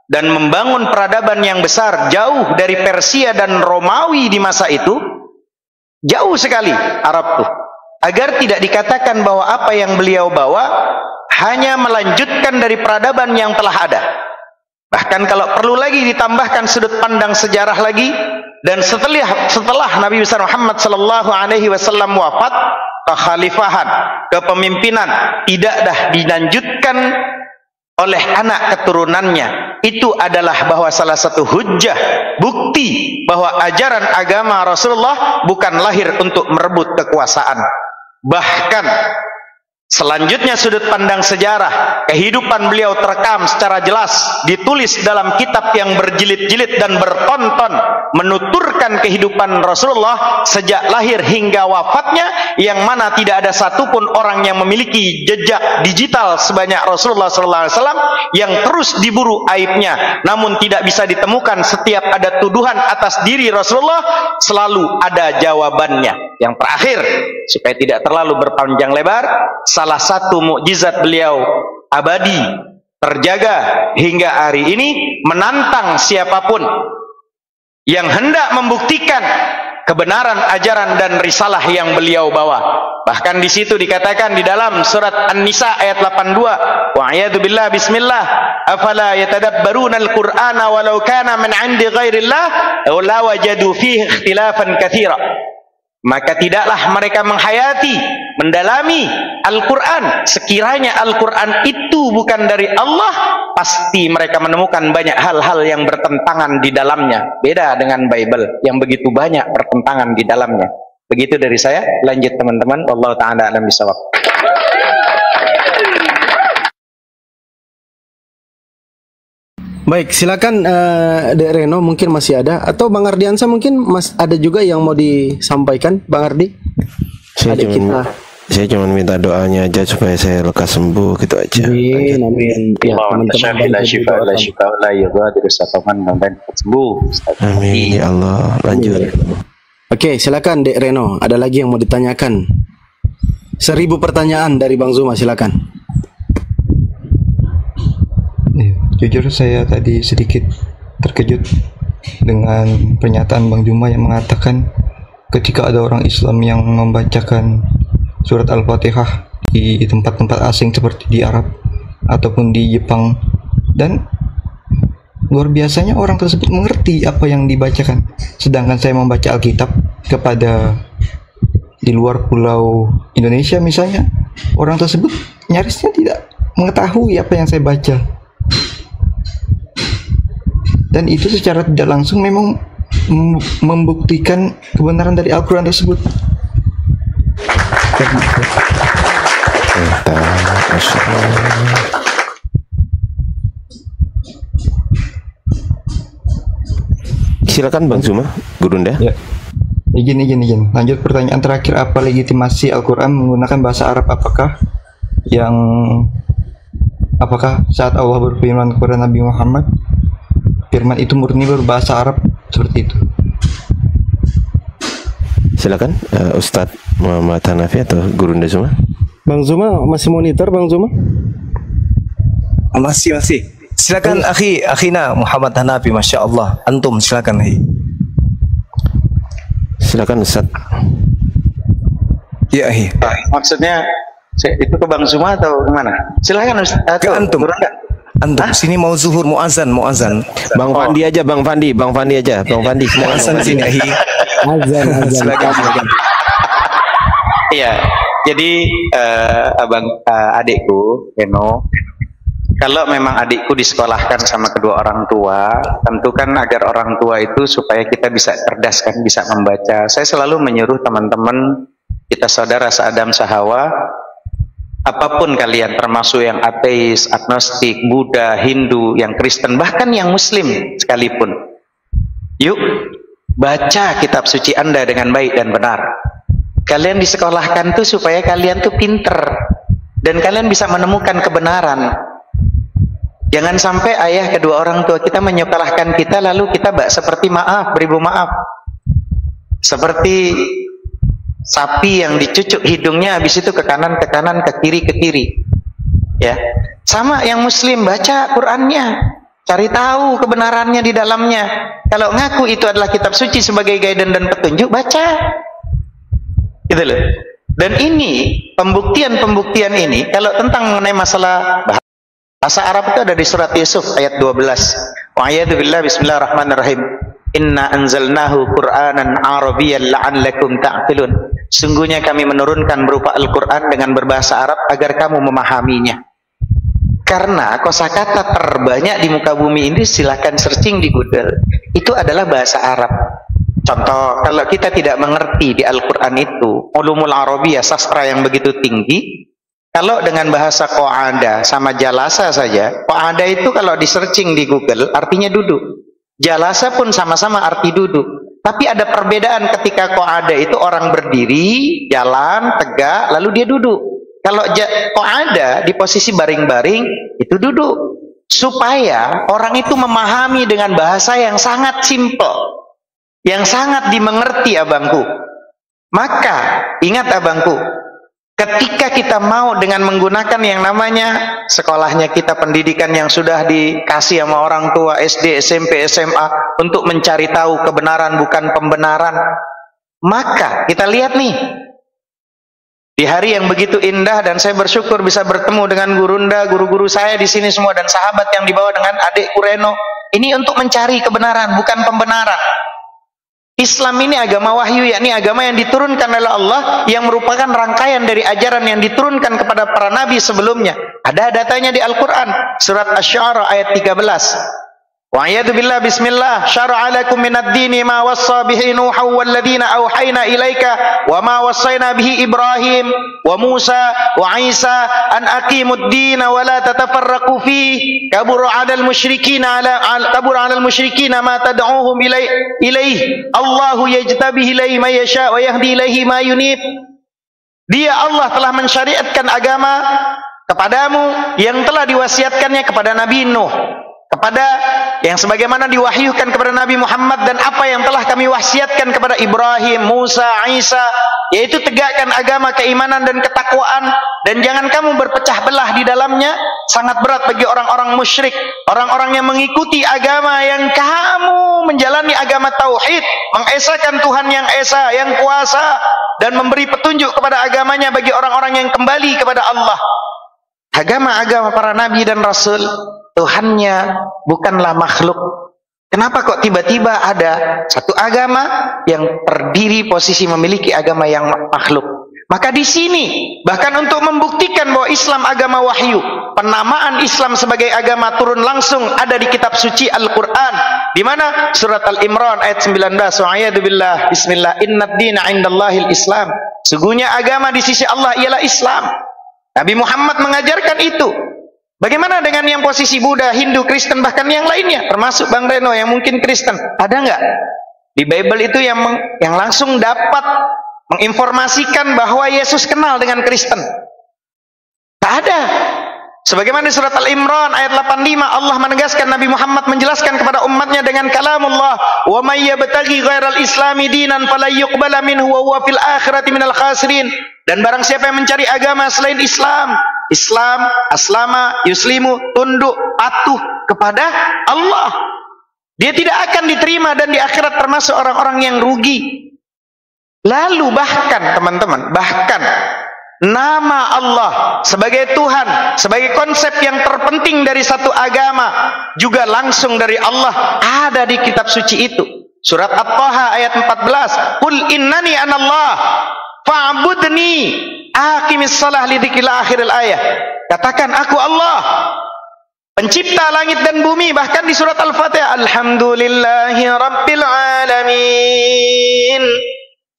dan membangun peradaban yang besar jauh dari Persia dan Romawi di masa itu, jauh sekali Arab tuh, agar tidak dikatakan bahwa apa yang beliau bawa hanya melanjutkan dari peradaban yang telah ada. Bahkan kalau perlu lagi ditambahkan sudut pandang sejarah lagi, dan setelah Nabi besar Muhammad sallallahu alaihi wasallam wafat, kekhalifahan, kepemimpinan tidak dah dilanjutkan oleh anak keturunannya. Itu adalah bahwa salah satu hujjah, bukti bahwa ajaran agama Rasulullah bukan lahir untuk merebut kekuasaan. Bahkan selanjutnya sudut pandang sejarah, kehidupan beliau terekam secara jelas, ditulis dalam kitab yang berjilid-jilid dan bertonton, menuturkan kehidupan Rasulullah sejak lahir hingga wafatnya, yang mana tidak ada satupun orang yang memiliki jejak digital sebanyak Rasulullah SAW yang terus diburu aibnya, namun tidak bisa ditemukan. Setiap ada tuduhan atas diri Rasulullah, selalu ada jawabannya. Yang terakhir, supaya tidak terlalu berpanjang lebar, salah satu mukjizat beliau abadi, terjaga hingga hari ini, menantang siapapun yang hendak membuktikan kebenaran ajaran dan risalah yang beliau bawa. Bahkan di situ dikatakan di dalam surat An-Nisa ayat 82, wa a'yadu billah bismillah, afala yatadabbaruna al-Qur'ana walau kana min 'indi ghairillah la wajadu fihi ikhtilafan katsira. Maka tidaklah mereka menghayati, mendalami Al-Quran. Sekiranya Al-Quran itu bukan dari Allah, pasti mereka menemukan banyak hal-hal yang bertentangan di dalamnya. Beda dengan Bible yang begitu banyak pertentangan di dalamnya. Begitu dari saya. Lanjut teman-teman. Wallahu ta'ala a'lam bishawab. Baik, silakan Dek Reno, mungkin masih ada, atau Bang Ardiansa mungkin ada juga yang mau disampaikan, Bang Ardi. Saya cuma minta doanya aja supaya saya lekas sembuh, gitu aja. Amin, amin. Ya, teman-teman amin ya Allah. Lanjut. Oke, silakan Dek Reno, ada lagi yang mau ditanyakan? 1000 pertanyaan dari Bang Zuma, silakan. Jujur saya tadi sedikit terkejut dengan pernyataan Bang Zuma yang mengatakan ketika ada orang Islam yang membacakan surat Al-Fatihah di tempat-tempat asing seperti di Arab ataupun di Jepang, dan luar biasanya orang tersebut mengerti apa yang dibacakan, sedangkan saya membaca Alkitab kepada di luar pulau Indonesia misalnya, orang tersebut nyarisnya tidak mengetahui apa yang saya baca. Dan itu secara tidak langsung memang membuktikan kebenaran dari Al-Quran tersebut. Silakan Bang Zuma, Gurunda. Ya. Izin. Lanjut pertanyaan terakhir, apa legitimasi Al-Quran menggunakan bahasa Arab? Apakah saat Allah berfirman kepada Nabi Muhammad, firman itu murni berbahasa Arab seperti itu? Silakan Ustadz Muhammad Hanafi atau Gurunda Zuma. Bang Zuma masih monitor, Bang Zuma? Masih. Silakan akhina Muhammad Hanafi, Masya Allah. Antum silakan. Silakan Ustadz. Ya, maksudnya itu ke Bang Zuma atau kemana? Silakan Ustadz. Ke antum. Antum sini mau zuhur, mau azan. Bang Fandi aja, Bang Fandi aja. Bang Fandi mau azan sini. Azan. Silakan. Iya, jadi adikku Eno, kalau memang adikku disekolahkan sama kedua orang tua, tentu kan agar orang tua itu supaya kita bisa cerdas kan, bisa membaca. Saya selalu menyuruh teman-teman kita saudara seadam sehawa, apapun kalian, termasuk yang ateis, agnostik, Buddha, Hindu, yang Kristen, bahkan yang Muslim sekalipun, yuk baca kitab suci Anda dengan baik dan benar. Kalian disekolahkan tuh supaya kalian tuh pinter dan kalian bisa menemukan kebenaran. Jangan sampai ayah kedua orang tua kita menyekolahkan kita lalu kita seperti beribu maaf. Seperti sapi yang dicucuk hidungnya, habis itu ke kanan, ke kiri. Ya. Sama yang muslim, baca Qur'annya, cari tahu kebenarannya di dalamnya. Kalau ngaku itu adalah kitab suci sebagai guidance dan petunjuk, baca. Gitu loh. Dan ini pembuktian ini kalau tentang mengenai masalah bahasa Arab itu ada di surat Yusuf ayat 12. Wa'iyadu billah, bismillahirrahmanirrahim. Inna anzalnahu Qur'anan Arabiyyan la'allakum ta'qilun. Sungguhnya kami menurunkan berupa Al-Qur'an dengan berbahasa Arab agar kamu memahaminya. Karena kosakata terbanyak di muka bumi ini, silakan searching di Google, itu adalah bahasa Arab. Contoh, kalau kita tidak mengerti di Al-Qur'an itu ulumul Arabiyah, sastra yang begitu tinggi, kalau dengan bahasa Qa'ada sama jalasa saja, Qa'ada itu kalau di searching di Google artinya duduk. Jalasa pun sama-sama arti duduk. Tapi ada perbedaan ketika Qa'ada itu orang berdiri, jalan, tegak, lalu dia duduk. Kalau Qa'ada di posisi baring-baring, itu duduk. Supaya orang itu memahami dengan bahasa yang sangat simple, yang sangat dimengerti abangku. Maka, ingat abangku, ketika kita mau dengan menggunakan yang namanya sekolahnya kita, pendidikan yang sudah dikasih sama orang tua SD, SMP, SMA untuk mencari tahu kebenaran bukan pembenaran, maka kita lihat nih di hari yang begitu indah, dan saya bersyukur bisa bertemu dengan gurunda, guru-guru saya di sini semua, dan sahabat yang dibawa dengan adikku Reno. Ini untuk mencari kebenaran bukan pembenaran. Islam ini agama wahyu, yakni agama yang diturunkan oleh Allah, yang merupakan rangkaian dari ajaran yang diturunkan kepada para nabi sebelumnya. Ada datanya di Al-Quran, surat Asy-Syu'ara ayat 13. Wa'iyadu billah, bismillah, syara'a lakum minad dini ma wassa bihi Nuhan walladzina auhayna ilaika wa ma wassayna bihi Ibrahim wa Musa wa Isa an aqimud dina wa la tatafarraqu fihi kabura 'alal musyrikina ma tad'uuhum ilaih Allahu yajtabihi ilaihi may yasha wa yahdi ilaihi ma yunib. Dia Allah telah mensyariatkan agama kepadamu yang telah diwasiatkannya kepada Nabi Nuh, kepada yang sebagaimana diwahyukan kepada Nabi Muhammad, dan apa yang telah kami wasiatkan kepada Ibrahim, Musa, Isa, yaitu tegakkan agama keimanan dan ketakwaan, dan jangan kamu berpecah belah di dalamnya. Sangat berat bagi orang-orang musyrik, orang-orang yang mengikuti agama yang kamu menjalani agama tauhid, mengesakan Tuhan yang esa, yang kuasa, dan memberi petunjuk kepada agamanya bagi orang-orang yang kembali kepada Allah. Agama-agama para nabi dan rasul, Tuhannya bukanlah makhluk. Kenapa kok tiba-tiba ada satu agama yang terdiri posisi memiliki agama yang makhluk? Maka di sini bahkan untuk membuktikan bahwa Islam agama wahyu, penamaan Islam sebagai agama turun langsung ada di kitab suci Al-Qur'an. Di mana? Surat Al-Imran ayat 19. Wa'iyadu billah, bismillah, innad dina 'indallahil Islam. Sungguhnya agama di sisi Allah ialah Islam. Nabi Muhammad mengajarkan itu. Bagaimana dengan yang posisi Buddha, Hindu, Kristen, bahkan yang lainnya, termasuk Bang Reno yang mungkin Kristen? Ada nggak di Bible itu yang langsung dapat menginformasikan bahwa Yesus kenal dengan Kristen? Tak ada. Sebagaimana di surat Al-Imran ayat 85, Allah menegaskan, Nabi Muhammad menjelaskan kepada umatnya dengan kalamullah, wa may yabtaghi ghairal islami dinan fala yuqbala minhu wa huwa fil akhirati minal khasirin. Dan barang siapa yang mencari agama selain Islam, aslama, yuslimu, tunduk, patuh kepada Allah, dia tidak akan diterima dan di akhirat termasuk orang-orang yang rugi. Lalu bahkan teman-teman, bahkan nama Allah sebagai Tuhan, sebagai konsep yang terpenting dari satu agama, juga langsung dari Allah ada di kitab suci itu. Surat At-Taha ayat 14, Qul innani anallah fa'budni aqimis shalah lidzikri akhiril ayat. Katakan, aku Allah, pencipta langit dan bumi. Bahkan di surat Al-Fatihah, alhamdulillahi rabbil alamin.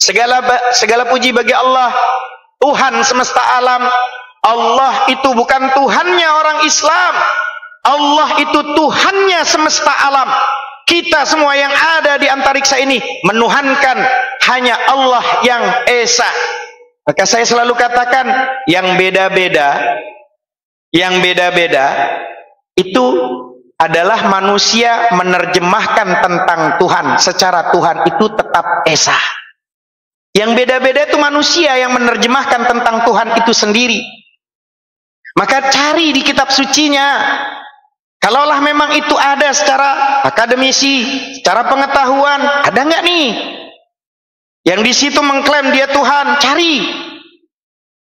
Segala puji bagi Allah, Tuhan semesta alam. Allah itu bukan Tuhannya orang Islam, Allah itu Tuhannya semesta alam. Kita semua yang ada di antariksa ini menuhankan hanya Allah yang esa. Maka saya selalu katakan, yang beda-beda itu adalah manusia menerjemahkan tentang Tuhan secara Tuhan itu tetap esa. Yang beda-beda itu manusia yang menerjemahkan tentang Tuhan itu sendiri. Maka cari di kitab sucinya. Kalaulah memang itu ada secara akademisi, secara pengetahuan, ada nggak nih yang di situ mengklaim dia Tuhan? Cari.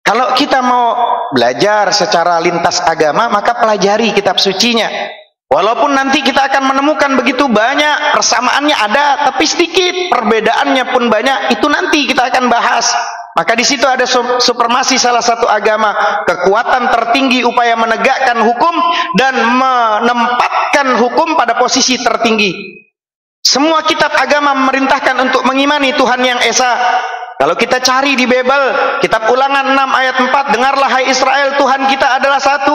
Kalau kita mau belajar secara lintas agama, maka pelajari kitab sucinya. Walaupun nanti kita akan menemukan begitu banyak, persamaannya ada, tapi sedikit, perbedaannya pun banyak, itu nanti kita akan bahas. Maka di situ ada supremasi salah satu agama, kekuatan tertinggi upaya menegakkan hukum dan menempatkan hukum pada posisi tertinggi. Semua kitab agama memerintahkan untuk mengimani Tuhan yang esa. Kalau kita cari di Bible, kitab Ulangan 6 ayat 4, dengarlah hai Israel, Tuhan kita adalah satu.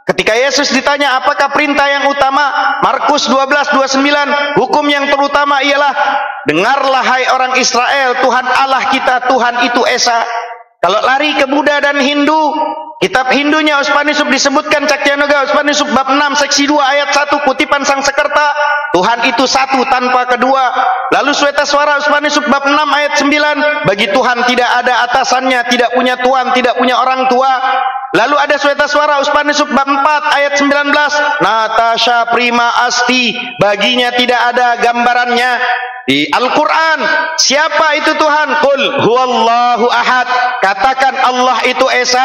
Ketika Yesus ditanya apakah perintah yang utama, Markus 12:29, hukum yang terutama ialah dengarlah hai orang Israel, Tuhan Allah kita, Tuhan itu esa. Kalau lari ke Buddha dan Hindu, kitab Hindunya Upanishad disebutkan Cakyanoga Upanishad bab 6 seksi 2 ayat 1 kutipan Sang Sekerta, Tuhan itu satu tanpa kedua. Lalu Swetaswara Upanishad bab 6 ayat 9, bagi Tuhan tidak ada atasannya, tidak punya tuan, tidak punya orang tua. Lalu ada Swetaswara Upanishad bab 4 ayat 19, Natasha Prima Asti, baginya tidak ada gambarannya. Di Al-Quran, siapa itu Tuhan? Qul huwallahu ahad, katakan Allah itu esa.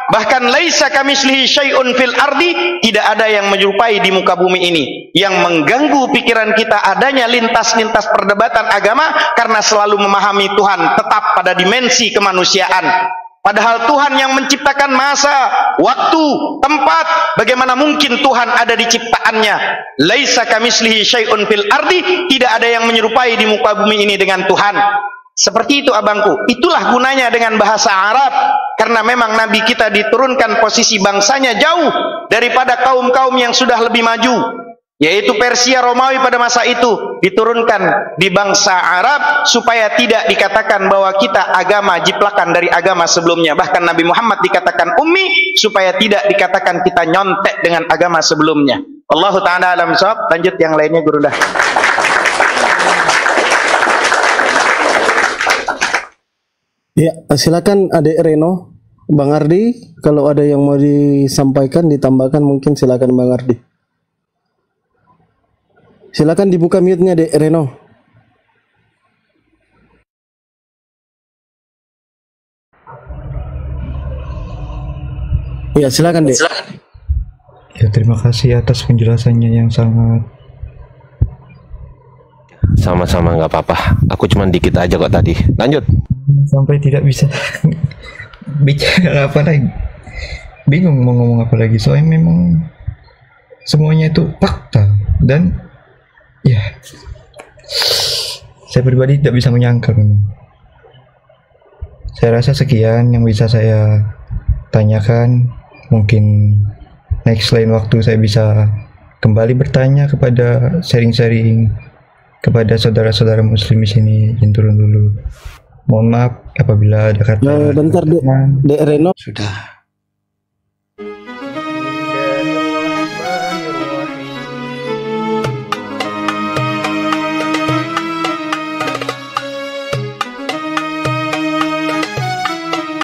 Bahkan laisa kamitslihi syai'un fil ardi, tidak ada yang menyerupai di muka bumi ini. Yang mengganggu pikiran kita adanya lintas-lintas perdebatan agama, karena selalu memahami Tuhan tetap pada dimensi kemanusiaan. Padahal Tuhan yang menciptakan masa, waktu, tempat, bagaimana mungkin Tuhan ada di ciptaannya? Laisa kamitslihi syai'un fil ardi, tidak ada yang menyerupai di muka bumi ini dengan Tuhan. Seperti itu abangku. Itulah gunanya dengan bahasa Arab, karena memang Nabi kita diturunkan posisi bangsanya jauh daripada kaum-kaum yang sudah lebih maju, yaitu Persia Romawi pada masa itu, diturunkan di bangsa Arab supaya tidak dikatakan bahwa kita agama jiplakan dari agama sebelumnya. Bahkan Nabi Muhammad dikatakan ummi supaya tidak dikatakan kita nyontek dengan agama sebelumnya. Allahu ta'ala alam shawab. Lanjut yang lainnya Guru dah. Ya, silakan Adek Reno, Bang Ardi, kalau ada yang mau disampaikan, ditambahkan mungkin silakan Bang Ardi. Silakan dibuka mute-nya Dek Reno. Ya, silakan Dek. Ya, terima kasih atas penjelasannya yang sangat. Sama-sama, nggak apa-apa. Aku cuma dikit aja kok tadi. Lanjut. Sampai tidak bisa bicara apa lagi. Bingung mau ngomong apa lagi. Soalnya memang semuanya itu fakta. Dan ya, saya pribadi tidak bisa menyangkal memang. Saya rasa sekian yang bisa saya tanyakan. Mungkin next lain waktu saya bisa kembali bertanya kepada sharing-sharing kepada saudara-saudara muslim di sini. Izin turun dulu. Mohon maaf apabila ada kata. Bentar Dek Reno. Sudah.